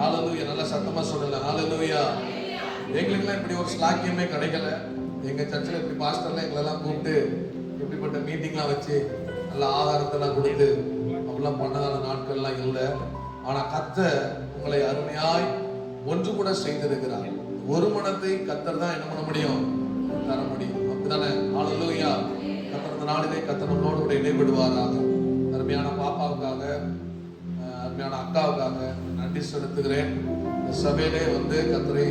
ஹalleluya. நல்ல சத்தமா சொல்லல ஹalleluya. எங்களுக்கெல்லாம் இப்படி ஒரு ஸ்லாக்கியமே கிடைக்கல. எங்க சர்ச்சில் இப்படி பாஸ்டர்லாம் எங்களெல்லாம் கூப்பிட்டு இப்படிப்பட்ட மீட்டிங்லாம் வச்சு நல்ல ஆகாரத்தெல்லாம் கொடுத்து அப்படிலாம் பண்ணதான நாட்கள்லாம் இல்லை. ஆனால் கர்த்தர் உங்களை அருமையாய் ஒன்று கூட செய்திருக்கிறார். ஒரு மனத்தை கர்த்தர் தான் என்ன பண்ண முடியும், தர முடியும். அப்படித்தானே ஹalleluya. கர்த்தர் இந்த நாளிலே கர்த்தர் நம்மளோடு கூட இடைபடுவாராக. அருமையான பாப்பாவுக்காக, அருமையான அக்காவுக்காக நன்றி செலுத்துகிறேன். இந்த சபையிலே வந்து கர்த்தரை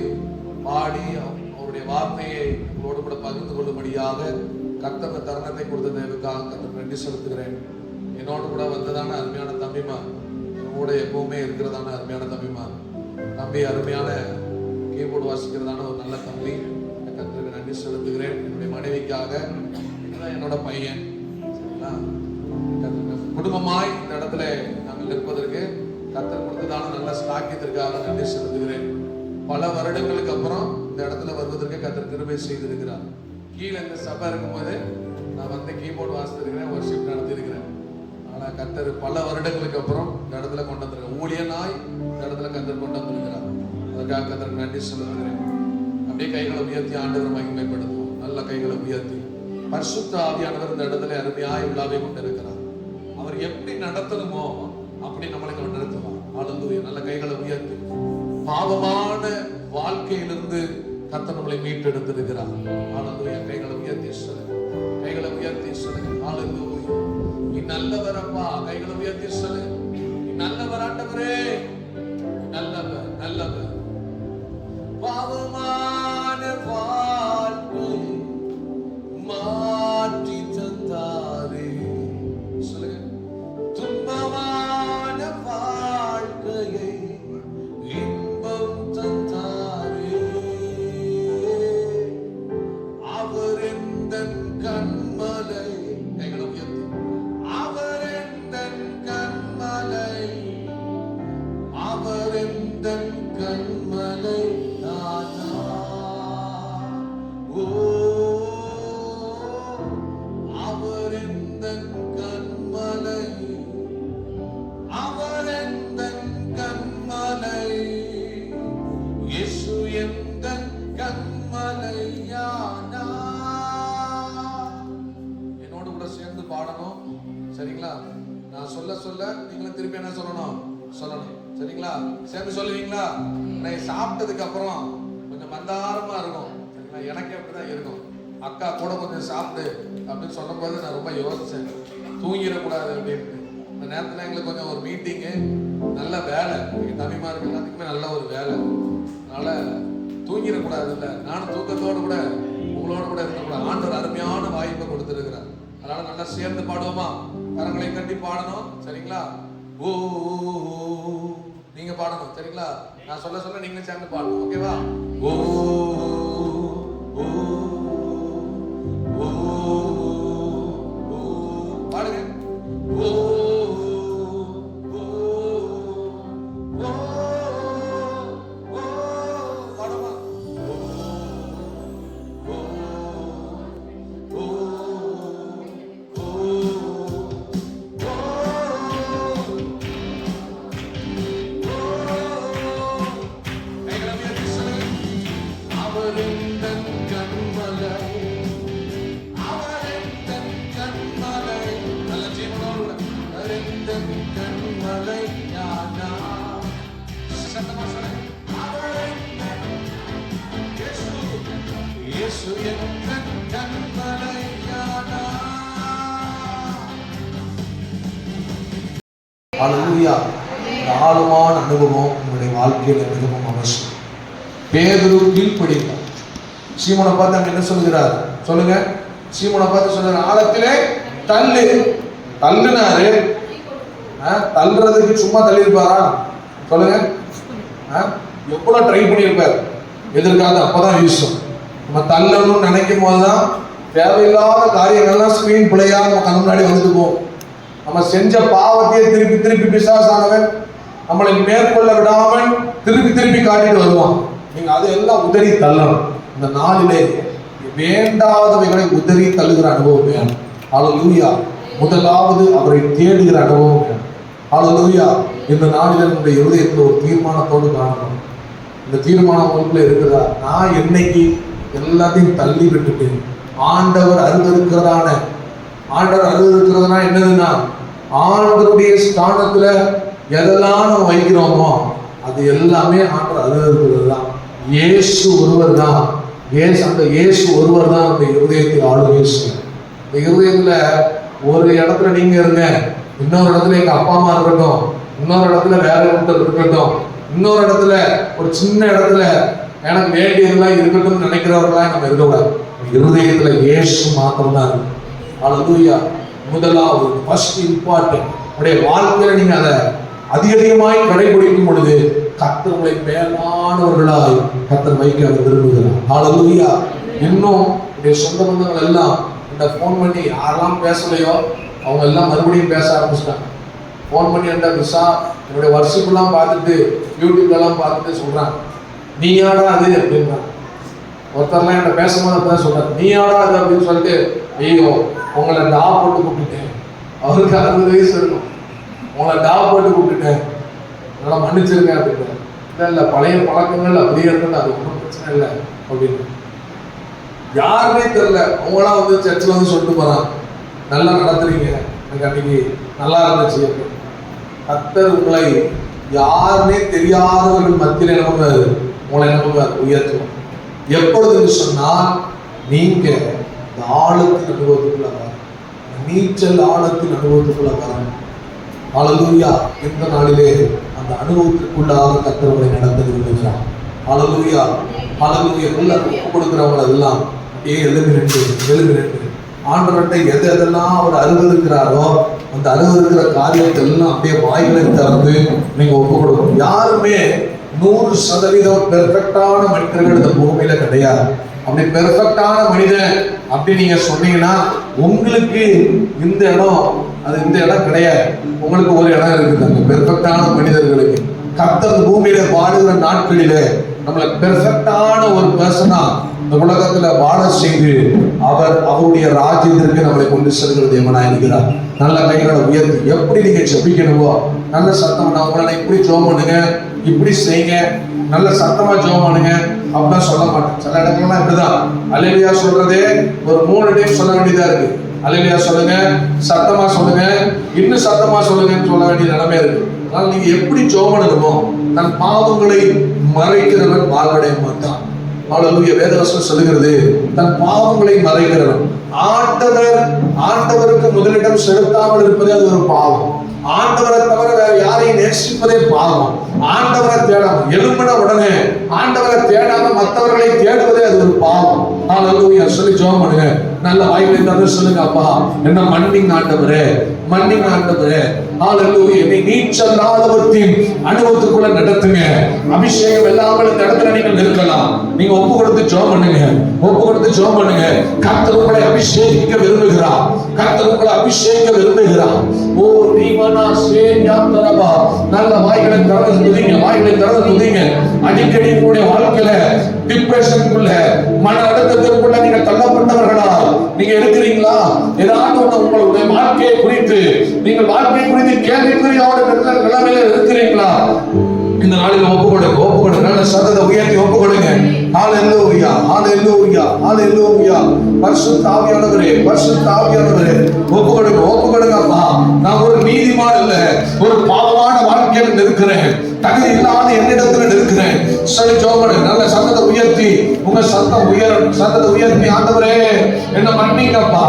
பாடி அவருடைய வார்த்தையை உங்களோடு கூட பகிர்ந்து கொள்ளும்படியாக கர்த்தர் தருணத்தை கொடுத்ததற்காக கர்த்தர் நன்றி செலுத்துகிறேன். என்னோடு கூட வந்ததான அருமையான தம்பிமா, என்னோட எப்பவுமே இருக்கிறதான அருமையான தம்பிமா, தம்பி அருமையான கீபோர்டு வாசிக்கிறதான ஒரு நல்ல தம்பி, கர்த்தருக்கு நன்றி செலுத்துகிறேன். என்னுடைய மனைவிக்காக, இதுதான் என்னோட பையன். சரிங்களா, குடும்பமாய் இந்த இடத்துல நாங்கள் இருப்பதற்கு கர்த்தர் கொடுத்ததான நல்ல ஸ்லாக்கியத்திற்காக நன்றி செலுத்துகிறேன். பல வருடங்களுக்கு அப்புறம் இந்த இடத்துல வருவதற்கு கர்த்தர் கிருபை செய்திருக்கிறார். கீழே இந்த சபை இருக்கும்போது நான் வந்து கீபோர்டு வாசித்திருக்கிறேன், வர்ஷிப் நடத்திருக்கிறேன். ஆனால் கர்த்தர் பல வருடங்களுக்கு அப்புறம் இந்த இடத்துல கொண்டு வந்திருக்கிறேன். ஊழியனாய் இந்த இடத்துல கர்த்தர் கொண்டு வந்திருக்கிறார். அதுக்காக கர்த்தருக்கு நன்றி செலுத்துகிறேன். அப்படியே கைகளை உயர்த்தி ஆண்டவரை மகிமைப்படுத்துவோம். நல்ல கைகளை உயர்த்தி பரிசுத்த ஆவியானவர் இந்த இடத்துல அருமையாய் உள்ளாவே கொண்டிருக்கிறார். அவர் எப்படி நடத்தணுமோ அப்படி நம்மளுக்கு அவர் நடத்துவார். ஹalleluya. நல்ல கைகளை உயர்த்தி பாவமான வாழ்க்கையிலிருந்து கர்த்தர் நம்மளை மீட்டெடுத்திருக்கிறார். ஹalleluya. கைகளை உயர்த்தி சொல்லுங்க, கைகளை உயர்த்தி சொல்லுங்க. ஹalleluya. நீ நல்லவர் அப்பா. கைகளை உயர்த்தி சொல்லுங்க, நீ நல்லவர் ஆண்டவரே, நல்லவர் நல்லவர். பாவமான வாழ்க்கை மாற்றி தந்தாரே. சொல்லுங்க, துன்பமான வாழ்க்கையை இன்பம் தந்தாரே. அவர் எந்தன் கண்மலை. கைகளை உயர்த்தி, அவர் எந்தன் கண்மலை, அவர் எந்தன் கண்மலை நானா. ஓ, அவர் எந்தன் கண்மலை, அவர் எந்தன் கண்மலை, இயேசு எந்தன் கண்மலையானா. என்னோடு கூட சேர்ந்து பாடணும். சரிங்களா, நான் சொல்ல சொல்ல நீங்களும் திருப்பி என்ன சொல்லணும், சொல்லணும். சரிங்களா, சேர்ந்து சொல்லுவீங்களா? நான் சாப்பிட்டதுக்கு அப்புறம் கொஞ்சம் மந்தாரமா இருக்கும். சரிங்களா, எனக்கு அப்படிதான் இருக்கும். அக்கா கூட கொஞ்சம் சாப்பிடு அப்படின்னு சொன்ன போது நான் ரொம்ப யோசிச்சேன், தூங்கிடக்கூடாது அப்படின்னு. இந்த நேரத்தில் எங்களுக்கு கொஞ்சம் ஒரு மீட்டிங்கு, நல்ல வேலை, தம்பிமாருக்கு எல்லாத்துக்குமே நல்ல ஒரு வேலை. அதனால தூங்கிடக்கூடாது. இல்லை, நானும் தூக்கத்தோடு கூட உங்களோட கூட இருக்கக்கூடாது. ஆண்டவர் அருமையான வாய்ப்பை கொடுத்துருக்கிறார். அதனால நல்லா சேர்ந்து பாடுவோமா? கரங்களை கட்டி பாடணும். சரிங்களா? ஓ, நீங்க பாடணும். சரிங்களா, நான் சொல்ல சொல்ல நீங்க சேர்ந்து பாடணும். ஓகேவா? ஓ ஓ ஓ பாடுங்க. ஓ ஹalleluya. இந்த ஆழமான அனுபவம் உங்களுடைய வாழ்க்கையில் மிகவும் அவசியம். பேதுரு கீழ்ப்படிந்தார். சீமோனை பார்த்து அங்க என்ன சொல்லுகிறார் சொல்லுங்க? சீமோனை பார்த்து சொல்றாரு, ஆழத்திலே தள்ளு. தள்ளுனாரு. தள்ளுறதுக்கு சும்மா தள்ளி இருப்பாரா? சொல்லுங்க. எவ்வளவு ட்ரை பண்ணியிருப்பார். எதிர்கால அப்பதான் வீசும். நம்ம தள்ளணும்னு நினைக்கும் போதுதான் தேவையில்லாத காரியங்கள்லாம் ஸ்கிரீன் பிள்ளையா நம்ம கண் முன்னாடி வந்துட்டு போகும். நம்ம செஞ்ச பாவத்தையே திருப்பி திருப்பி பிசாசானவன் நம்மளை மேற்கொள்ள விடாமல் திருப்பி திருப்பி காட்டிட்டு வருவான். நீங்க அதையெல்லாம் உதறி தள்ளணும். இந்த நாளிலே வேண்டாதவைகளை உதறி தள்ளுகிற அனுபவம் வேணும். ஹalleluya. முதலாவது அவரை தேடுகிற அனுபவம் வேணும். ஹல்லேலூயா. இந்த நாளில் நம்முடைய இருதயத்தில் ஒரு தீர்மானத்தோடு காணணும். இந்த தீர்மானம் உங்களுக்குள்ள இருக்குதா? நான் என்னைக்கு எல்லாத்தையும் தள்ளி விட்டுட்டு ஆண்டவர் அருவருக்கிறதான என்னதுன்னா, ஆண்டவருடைய ஸ்தானத்துல எதெல்லாம் நம்ம வைக்கிறோமோ அது எல்லாமே ஆண்டவர் அருவருக்கிறது தான். இயேசு ஒருவர் தான். அந்த இயேசு ஒருவர் தான் அந்த இருதயத்தில் ஆளும் இயேசு. இந்த இருதயத்துல ஒரு இடத்துல நீங்க இருங்க, இன்னொரு இடத்துல எங்க அப்பா அம்மா இருக்கட்டும், இன்னொரு இடத்துல வேற ஒருத்தர் இருக்கட்டும், இன்னொரு இடத்துல ஒரு சின்ன இடத்துல எனக்கு வேண்டியதெல்லாம் இருக்கட்டும் நினைக்கிறவர்களா நம்ம இருக்கக்கூடாது. இருதயத்துல இயேசு மாத்திரம் தான் இருக்கு. ஹல்லேலூயா. முதலாவது ஃபர்ஸ்ட் இம்பார்ட்டன்ட். உடைய வாழ்க்கையில நீங்க அதை அதிகமாய் கடைபிடிக்கும் பொழுது கர்த்தர் உங்களை மேலானவர்களாய் கர்த்தர் வைக்க அவர் விரும்புகிறார். ஹல்லேலூயா. இன்னும் உடைய சொந்த பந்தங்கள் எல்லாம் இந்த ஃபோன் பண்ணி யாரெல்லாம் பேசலையோ அவங்க எல்லாம் மறுபடியும் பேச ஆரம்பிச்சிட்டாங்க. ஃபோன் பண்ணி என்ற விசா என்னுடைய வர்ஷிப்பெல்லாம் பார்த்துட்டு யூடியூப்லாம் பார்த்துட்டு சொல்றாங்க, நீ யாரா அது அப்படின்னா. ஒருத்தர்லாம் என்ன பேசும்போது அப்பதான் சொல்றாரு, நீ யாரா அது அப்படின்னு சொல்லிட்டு, ஐயோ உங்களை டா போட்டு கூப்பிட்டுட்டேன். அவருக்கு 60 வயசு இருக்கும். உங்களை டா போட்டு கூப்பிட்டுட்டேன், நல்லா மன்னிச்சிருங்க அப்படின்னு. இல்லை பழைய பழக்கங்கள் அப்படியே இருக்கு, அது ஒன்றும் பிரச்சனை இல்லை அப்படின்னு. யாருமே தெரியல, அவங்களாம் வந்து சர்ச்சில் வந்து சொல்லிட்டு போறாங்க, நல்லா நடத்துறீங்க, எனக்கு அன்னைக்கு நல்லா இருந்துச்சு. கர்த்தர் உங்களை யாருமே தெரியாதவர்கள் மத்தியில் என்ன உங்களை என்ன உயர்த்துவோம். எப்பொழுதுன்னு சொன்னால் நீங்க இந்த ஆழத்தின் அனுபவத்துக்குள்ள வரணும், நீச்சல் ஆழத்தின் அனுபவத்துக்குள்ள வரணும். ஹல்லேலூயா. இந்த நாளிலே அந்த அனுபவத்திற்குள்ளாக கர்த்தர் உங்களை நடத்த விரும்புகிறார். ஹல்லேலூயா. ஹல்லேலூயா. ஒப்பு கொடுக்கிறவங்க எல்லாம் அப்படியே எழுதி நின்று ஆண்டவர்கிட்ட எதெல்லாம் அவர் அருவருக்கிறாரோ அந்த அருவருக்கிற காரியத்தை எல்லாம் அப்படியே வாய்களை திறந்து நீங்க ஒப்பு கொடுக்கணும். யாருமே 100% பெர்ஃபெக்டான மனிதர்கள் இந்த பூமியில கிடையாது. அப்படி பெர்ஃபெக்டான மனிதன் அப்படி நீங்க சொன்னீங்கன்னா உங்களுக்கு இந்த இடம் கிடையாது. உங்களுக்கு ஒரு இடம் இருக்குது, அந்த பெர்ஃபெக்டான மனிதர்களுக்கு. கர்த்தர் பூமியில வாழுகிற நாட்களிலே நம்மளை பெர்ஃபெக்டான ஒரு பர்சனா இந்த உலகத்துல வாழ செய்து அவருடைய ராஜ்யத்திற்கு நம்மளை கொண்டு செல்கிற தேவனாய் இருக்கிறார். நல்ல கைகளை உயர்த்தி எப்படி நீங்க ஜெபிக்கணுமோ நல்ல சத்தம், நான் உங்களை இப்படி ஜெபம் பண்ணுங்க, இப்படி செய்யுங்க, நல்ல சத்தமா ஜெபம் பண்ணுங்க அப்படின்னா சொல்ல மாட்டேன். சில இடங்கள்லாம் இப்படிதான் அல்லேலூயா சொல்றதே ஒரு 3 டைம் சொல்ல வேண்டியதா இருக்கு. அல்லேலூயா சொல்லுங்க, சத்தமா சொல்லுங்க, இன்னும் சத்தமா சொல்லுங்கன்னு சொல்ல வேண்டிய நிலைமை இருக்கு. அதனால நீங்க எப்படி ஜெபம் பண்ணணுமோ, தன் பாவங்களை மறைக்கிறவன் வாழ்வடைய மாட்டான். ஹல்லேலூயா. வேதவசனம் சொல்லுகிறது, தன் பாவங்களை மறைக்கிறவன். ஆண்டவருக்கு முதலிடம் செலுத்தாமல் இருப்பதே அது ஒரு பாவம். ஆண்டவரை தவிர வேற யாரையும் நேசிப்பதே பாவம். ஆண்டவரை தேடாம எழும்பின உடனே ஆண்டவரை தேடாம மற்றவர்களை தேடுவதே அது ஒரு பாவம். ஹல்லேலூயா. சொல்லி ஜெபம் பண்ணுங்க, நல்ல வாய்களை தந்து சொல்லுங்க, அப்பா என்ன மன்னிங்க ஆண்டவரே, மன்னிங்க ஆண்டவரே. ஹல்லேலூயா. என்னை நீச்சல் ஆழத்தின் அனுபவத்துக்குள்ள நடத்துங்க. அபிஷேகம் இல்லாமல் இந்த இடத்துல நீங்கள் இருக்கலாம். நீங்க ஒப்பு கொடுத்து ஜெபம் பண்ணுங்க, ஒப்பு கொடுத்து ஜெபம் பண்ணுங்க. கர்த்தர் உங்களை அபிஷேகிக்க விரும்புகிறார், கர்த்தர் உங்களை அபிஷேகிக்க விரும்புகிறார். ஓ தீவனா சேயாத்தரபா. நல்ல வாய்களை திறந்து துதிங்க, வாய்களை திறந்து துதிங்க. அடிக்கடி உங்களுடைய வாழ்க்கையில டிப்ரெஷனுக்குள்ள மன அழுத்தத்திற்குள்ள நீங்க தள்ளப்பட்டவர்களா நீங்க இருக்கிறீங்களா? ஏதாவது உங்களுடைய வாழ்க்கையை குறித்து நீங்கள் வாழ்க்கை குறித்து கேள்விக்குறியோட நிலைமையில இருக்கிறீங்களா? இந்த நாளில் ஒப்பு கொடுங்க, நல்ல சத்தத்தை உயர்த்தி ஒப்பு கொடுங்க. ஹல்லேலூயா, ஹல்லேலூயா, ஹல்லேலூயா. பரிசுத்த ஆவியானவரே, பரிசுத்த ஆவியானவரே, ஒப்பு கொடுங்க அப்பா. நான் ஒரு நீதிமான் இல்ல, ஒரு பாவமான வாழ்க்கையில் இருக்கிறேன், தகுதி இல்லாத என்னிடத்துல இருக்கிறேன். சொல்லி ஜெபம், நல்ல சத்தத்தை உயர்த்தி உங்க சத்தத்தை உயர்த்தி ஆண்டவரே என்ன மன்னிங்கப்பா,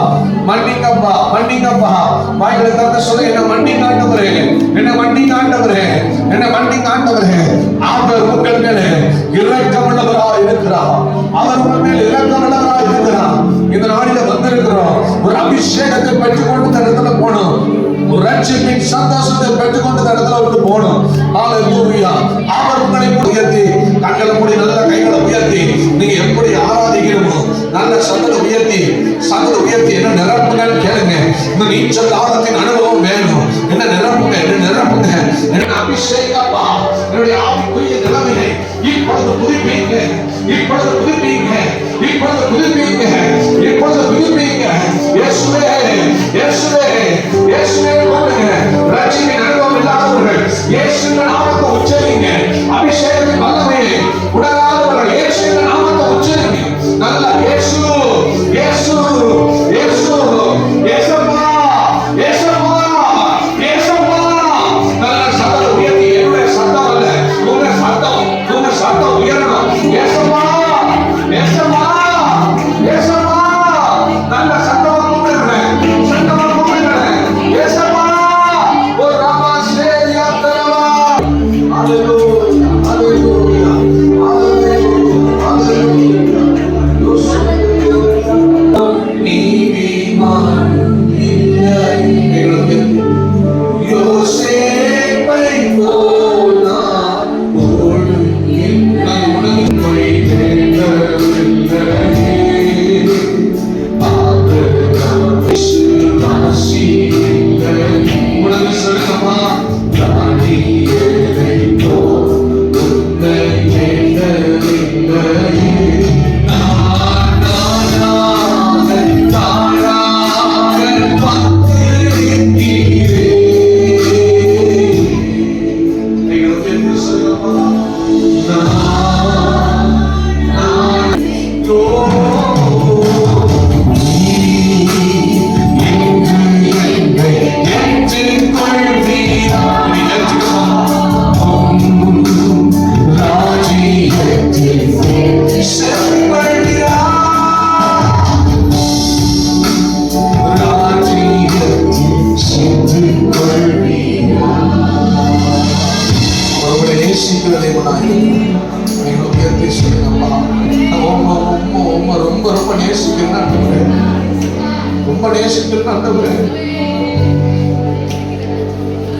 மன்னிங்கப்பா, மன்னிங்கப்பா. வாய்களை திறந்து சொல்ல, என்ன மன்னிங்க ஆண்டவரே, என்ன மன்னிங்க ஆண்டவரே, என்ன மன்னிங்க ஆண்டவரே. அவர் உங்கள் மேலே இரக்கமுள்ளவராய் இருக்கிறார், அவர் உங்கள் மேல் இரக்கமுள்ளவராய் இருக்கிறார். இந்த நாளில வந்திருக்கிறோம், ஒரு அபிஷேகத்தை பெற்றுக்கொண்டு இந்த இடத்துல போகணும், ஒரு ரட்சிப்பின் சந்தோஷத்தை பெற்றுக்கொண்டு இந்த இடத்துல விட்டு போகணும். ஹல்லேலூயா. அவர் உங்களை உயர்த்தி கண்களை மூடி நல்ல கைகளை உயர்த்தி நீங்க எப்படி ஆராதிக்கணுமோ நல்ல சத்தத்தை உயர்த்தி என்ன நிரப்புங்கன்னு கேளுங்க. இந்த நீச்சல் ஆழத்தின் அனுபவம் வேணும். என்ன நிரப்புங்க, என்ன நிரப்புங்க, என்ன அபிஷேகப்பா. என்னுடைய ஆவிக்குரிய நிலைமையை இப்பொழுது புதுப்பிங்க, இப்பொழுது புதுப்பிங்க, இப்பொழுது புதுப்பிங்க, இப்பொழுது புதுப்பிங்க. இயேசுவே, இயேசுவே, இயேசுவே கூப்பிடுங்க. ரட்சிப்பின் அனுபவம் இல்லாத இயேசுவின் நாமத்தை உச்சரிங்க. அபிஷேகத்தின் வல்லமையை உணராதவர்கள் இயேசுவின் நாமத்தை உச்சரிங்க. நல்ல இயேசு இயேசு இயேசு இயேசுப்பா இயேசுப்பா இயேசுப்பா. நல்ல சத்தம் உயர்த்தி, என்னுடைய சத்தம் அல்ல, உங்க சத்தம், உங்க சத்தம் உயரணும். இயேசுப்பா இயேசுப்பா இயேசுப்பா. நல்ல சத்தமா கூப்பிடுறேன், சத்தமா கூப்பிடுறேன். இயேசுப்பா ஒரு ராமா சேரியா தரவா. ஹalleluya ஹalleluya ஹalleluya ஹalleluya. நீதிமான் இல்லை யோசேப்பை போல் நான் ஓடுகின்றேன். உனக்கு சொல்லுமா ரொம்ப நேசிக்கிறேன்.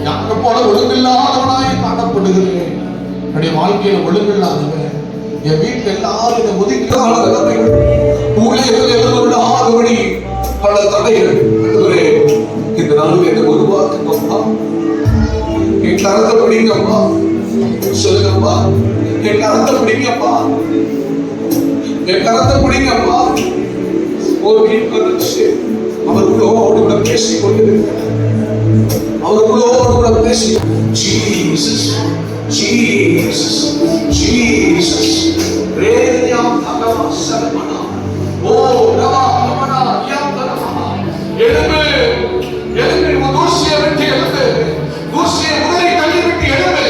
யாரை போல ஒழுங்கில்லாதவனாய் காணப்படுகிறேன். என்னுடைய வாழ்க்கையில ஒழுங்கில்லாதவன். என் வீட்டில் எல்லாரும் என்னை ஒதுக்கிறார்கள். ஊழியர்கள் எழுதப்படாதபடி பல தடைகள். இந்த நாள் என்னை உருவாக்குங்கப்பா. என் கரத்தை பிடிங்கப்பா. சொல்லுங்கப்பா, என் கரத்தை பிடிங்கப்பா, என் கரத்தை பிடிங்கப்பா. அவர்களோடு கூட பேசிக் கொண்டிருக்கிறார். அவர்களோடு கூட பேசி ஜீசஸ் ஜீசஸ் ஜீசஸ் ரேதியாம் தகவ சரமனா ஓ ரவா ரமனா யம் தரமா. எழும்பு எழும்பு, தூசியை விட்டு எழும்பு, தூசியை உதறி தள்ளி விட்டு எழும்பு.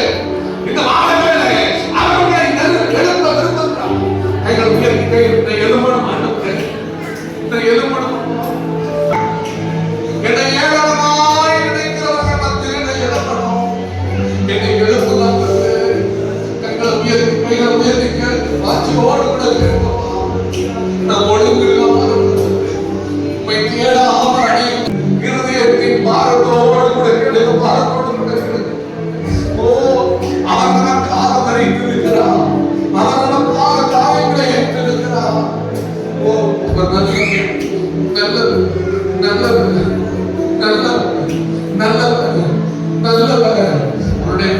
இந்த மாதங்களே அவருடைய எழும்ப விரும்புகிறார். கைகள் உயர்த்தி கைவிட்டு எழும்பணும். ஆண்டவரே இந்த எழும்பணும். என்னை ஏளனமாய் நினைக்கிறவர்கள் மத்தியில் என்னை எழுப்பணும். என்னை எழுப்புகிறார்கள். கைகளை உயர்த்தி கைகளை உயர்த்திக்க வாட்சியோடு கூட இருக்கணும். நான் ஒழுங்கு இல்லாமல் உண்மை தேடாமல் அடையும் இருதயத்தின் பாரத்தோடு கூட கிடக்கு, பாரத்தோடு கூட கிடக்கு. ஓ, அவர் நமக்காக மறைத்திருக்கிறார். அவர் நமக்காக காயங்களை ஏற்றிருக்கிறார். ஓ, அவர் நல்லது நல்லது நல்லது நல்லது நல்லது நல்லது. அவருடைய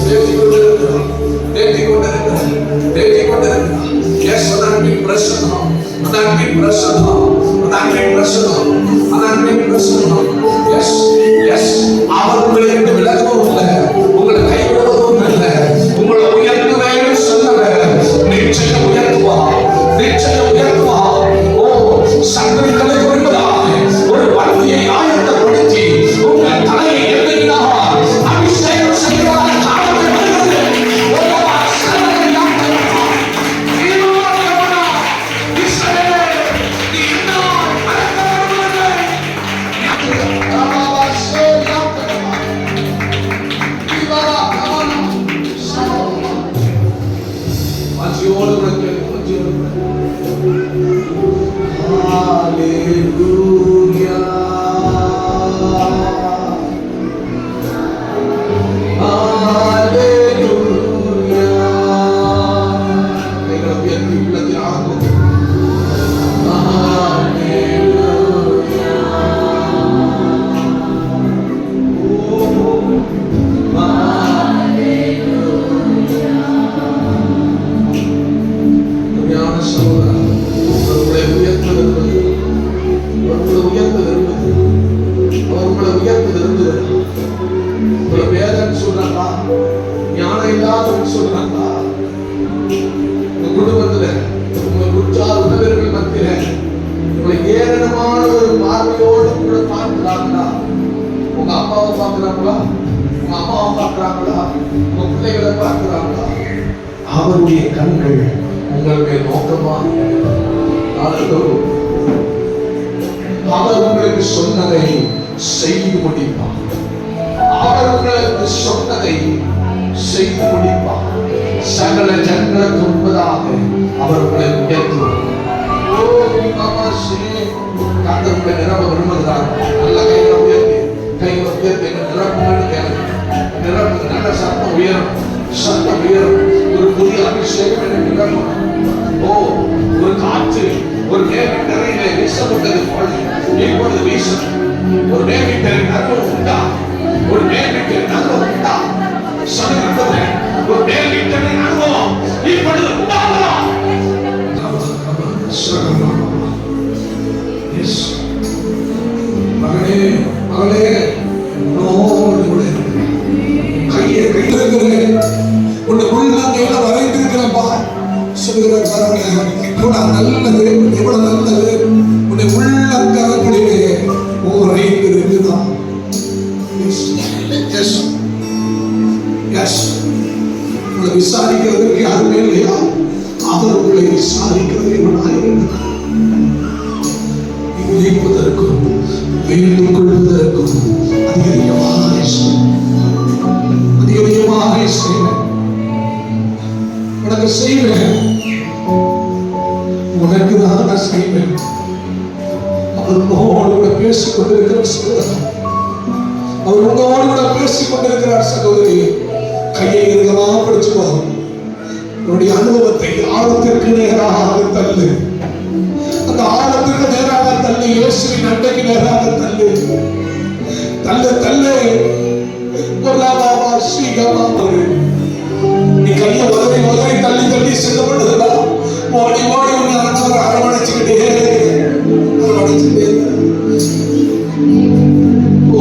தேடி கொண்டிருக்கிறார், தேடி கொண்டிருக்கிறார், தேடி கொண்டிருக்கிறார். எஸ், அந்த அன்பின் பிரசன்னம், அந்த அன்பின் பிரசன்னம், அந்த அன்பின் பிரசன்னம், அந்த அன்பின் பிரசன்னம். எஸ் எஸ், அவர் உங்களை விட்டு விலகவும் இல்லை, உங்களை கைவிடுவதும் இல்லை. உங்களை உயர்த்துவேன்னு சொல்லல, நிச்சயம் உயர்த்துவா, நிச்சயம் உயர்த்துவா. ஓ, சங்கங்களை கொள்வதாக ஒரு வன்மையை ஆயத்தப்படுத்தி உங்கள் தலையை எழுதினார். அபிஷேகம் செய்வார். சகோதரா, சொல்றாங்களா? உங்க குடும்பத்துல உங்க உற்சாக உறவினர்கள் மத்தியில உங்களை ஏராளமான ஒரு பார்வையோடு கூட பார்க்கிறாங்களா? உங்க அப்பாவை பார்க்கிறாங்களா? உங்க அம்மாவை பார்க்கிறாங்களா? உங்க பிள்ளைகளை பார்க்கிறாங்களா? அவருடைய கண்கள் உங்கள் மேல் நோக்கமா? அவர் உங்களுக்கு சொன்னதை செய்து முடிப்பார். அவர் உங்களுக்கு சொன்னதை செய்து முடிப்பார். சகல ஜனங்களுக்கு முன்பதாக அவர் உங்களை உயர்த்துவார். கர்த்தருடைய நிரம்ப விரும்புகிறார். நல்ல கைகளை உயர்த்தி நிரப்புன்னு கேளுங்க. நிரப்பு நல்ல சத்தம் உயரும், சத்தம் உயரும். ஒரு புதிய அபிஷேகம் என்று நிரப்பும். ஒரு காற்று ஒரு மேகத்தரையிலே வீசப்பட்டது போல இப்பொழுது வீசும். ஒரு மேகத்தரை நறுமணம் உண்டா? ஒரு மேகத்தரை நறுமணம் உண்டா? சொல்லுகிறது ஒரு மேகத்தரை நறுமணம் இப்பொழுது உண்டாகலாம். மகளே மகளே, கையை கையில் உன்னை உள்ளங்கையில வரைந்திருக்கிறப்பா சொல்லுகிறார் பாருங்க. நல்லது, எவ்வளவு நல்லது. உன்னை உள்ளங்கரங்களிலே வரைந்திருக்கிறான். உங்களை விசாரிக்கிறதுக்கு யாருமே இல்லையா? அவர் உங்களை விசாரிக்கிறது உழைப்பதற்கும் வேண்டிக் கொள்வதற்கும் அதிகமாக செய்வேன். உனக்கு செய்வேன், உனக்கு தான் நான் செய்வேன். அவர் உங்களோடு கூட பேசிக் கொண்டிருக்கிறார் சகோதரன். அவர் உங்களோடு கூட பேசிக் கொண்டிருக்கிறார் சகோதரி. கையை இருக்கமாக பிடிச்சுக்கோ. உன்னுடைய அனுபவத்தை ஆழத்திற்கு நேராக தள்ளு. அந்த ஆழத்திற்கு நேராக தள்ளு. இயேசுவின் அண்டைக்கு நேராக தள்ளு. தள்ளு தள்ளு. நீ கையை உதவி உதவி தள்ளி தள்ளி செல்லப்படுதுடா. ஓடி ஓடி உன்னை அரவணைச்சுக்கிட்டே அரவணைச்சுட்டே.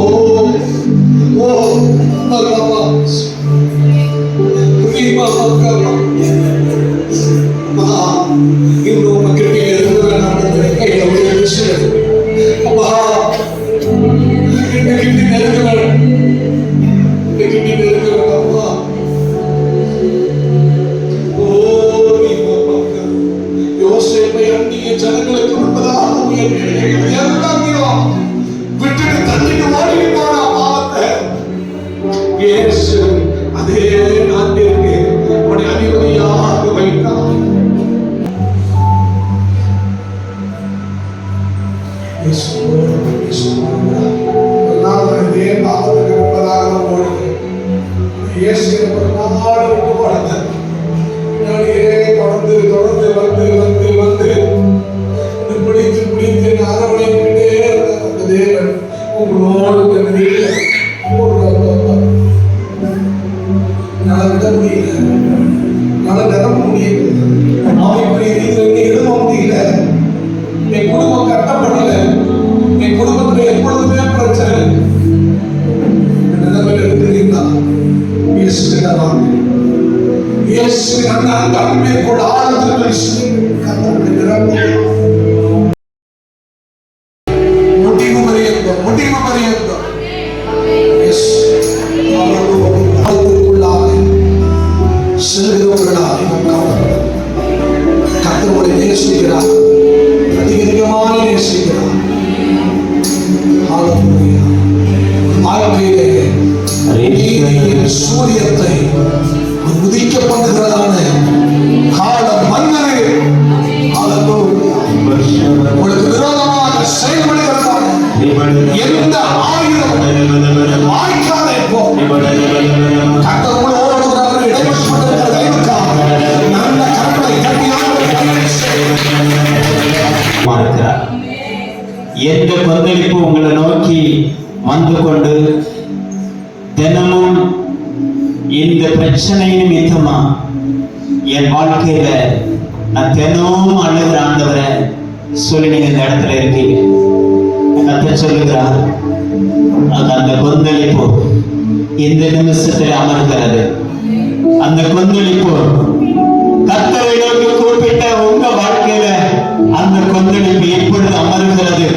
ஓ ஓ மகாமா இன்னும் மக்கள் கையில விஷயம் அப்பா கிண்டி நெருங்குவேன். ஜனங்களுக்கு முன்பதாக எல்லாத்தையும் விட்டுட்டு தள்ளிட்டு ஓடி போன பாவத்தை இயேசு அதே நாட்டிற்கு உன்னை அதிபதியாக வைத்தார். இதே பாவத்துக்கு முன்பதாக ஓடுது. இயேசு ஒரு நாள் விட்டு போனது பின்னாடியே தொடர்ந்து தொடர்ந்து வந்து வந்து வந்து பிடித்து பிடித்து அரவணைக்கிட்டே அந்த தேவன் உங்களோடு விட முடியல, நிரப்ப முடியல, எழுத முடியல. என் குடும்பம் கட்டப்படல, என் குடும்பத்துல எப்பொழுதுமே பிரச்சனை. நிலைமையில இருக்கிறீங்களா? இயேசுவின் அந்த அன்பை கூட ஆழத்தில் சூரியத்தை உதிக்கப்படுகிறதான காலம் வந்தது. உங்களுக்கு விரோதமாக செயல்படுகிறதான எந்த ஆயுதம் வாய்க்காதே போ. எந்த கொந்தளிப்பு உங்களை நோக்கி வந்து கொண்டு தினமும் இந்த பிரச்சனை நிமித்தமா என் வாழ்க்கையில நான் தினமும் அழுகிற ஆண்டவரை சொல்லி நீங்க இந்த இடத்துல இருக்கீங்க. கத்த சொல்லுகிறார், அந்த கொந்தளிப்பு இந்த நிமிஷத்துல அமர்கிறது. அந்த கொந்தளிப்பு கர்த்தரை நோக்கி கூப்பிட்ட உங்க வாழ்க்கையில அந்த கொந்தளிப்பு எப்பொழுது அமர்கிறது?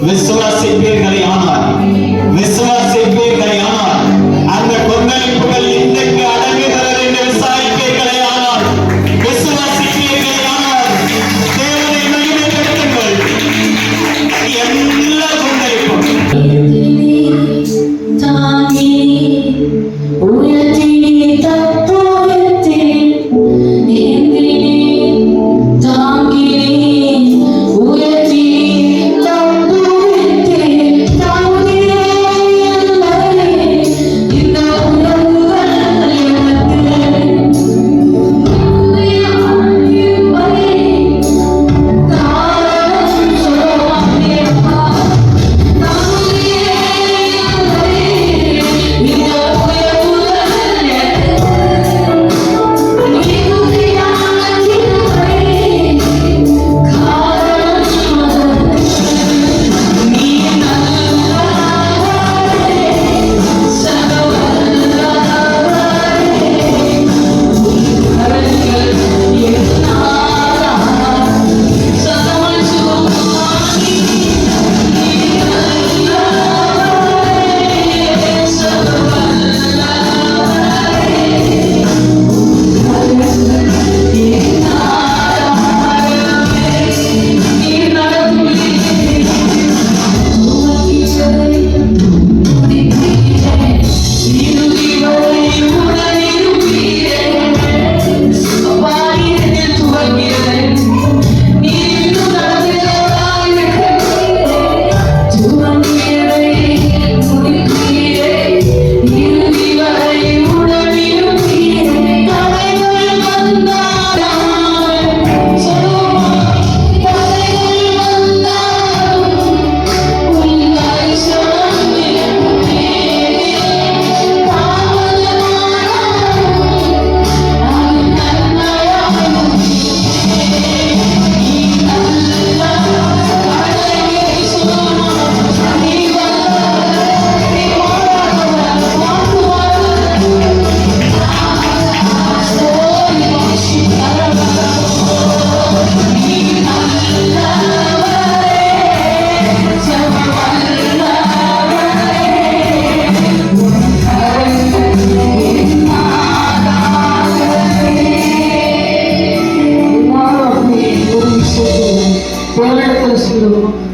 விசுவாசிப்பீர்களே ஆனால் அந்த கொந்தளிப்புகள் இன்றைக்கு அடங்குகிறது என்று விசாரிப்பீர்களே ஆனால் தேவனை மகிமைப்படுத்துங்கள். எல்லா கொந்தளிப்பும்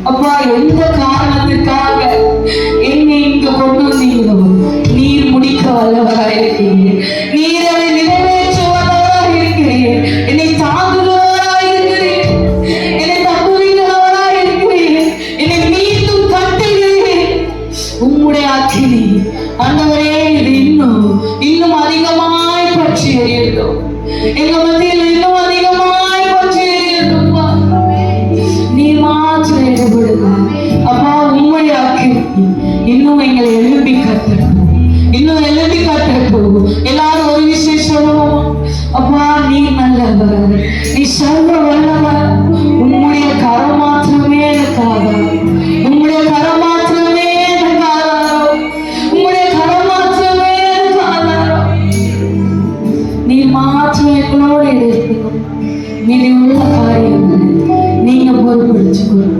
அப்பா, எந்த காரணத்துக்காக என்னை இங்கு கொண்டு வந்தீங்களோ நீர் முடிக்க வல்லவராக இருக்கிறீங்க. நீர் அதை நிறைவேற்ற வல்லவராக இருக்கிறீங்க. என்னை தாங்குகிறவராக இருக்கிறீங்க. என்னை தப்புவிக்கிறவராக இருக்கிறீங்க. என்னை மீண்டும் கட்டுகிறீங்க. உம்முடைய அக்கினி ஆண்டவரே, இது இன்னும் அதிகமாய் பற்றி எறியட்டும். எங்க மத்தியில் இன்னும் அதிகமாய் பற்றி எறியட்டும். நீர் மாற்றம் ஏற்படுங்க அப்பா. உம்முடைய அக்கினி இன்னும் எங்களை எழுப்பி கட்டட்டும். எல்லாரும் ஒரு விசேஷம் அப்பா, நீ நல்லவர், நீ சர்வ வல்லவர். உம்முடைய கரம் மாத்திரமே எனக்கு ஆதாரம். உம்முடைய கரம் மாத்திரமே எனக்கு ஆதாரம். உம்முடைய கரம் மாத்திரமே எனக்கு ஆதாரம். நீ மாற்றம் எங்களோடு இருக்கணும். மீதி உள்ள காரியங்கள் நீங்க பொறுப்படுத்திக்கணும்.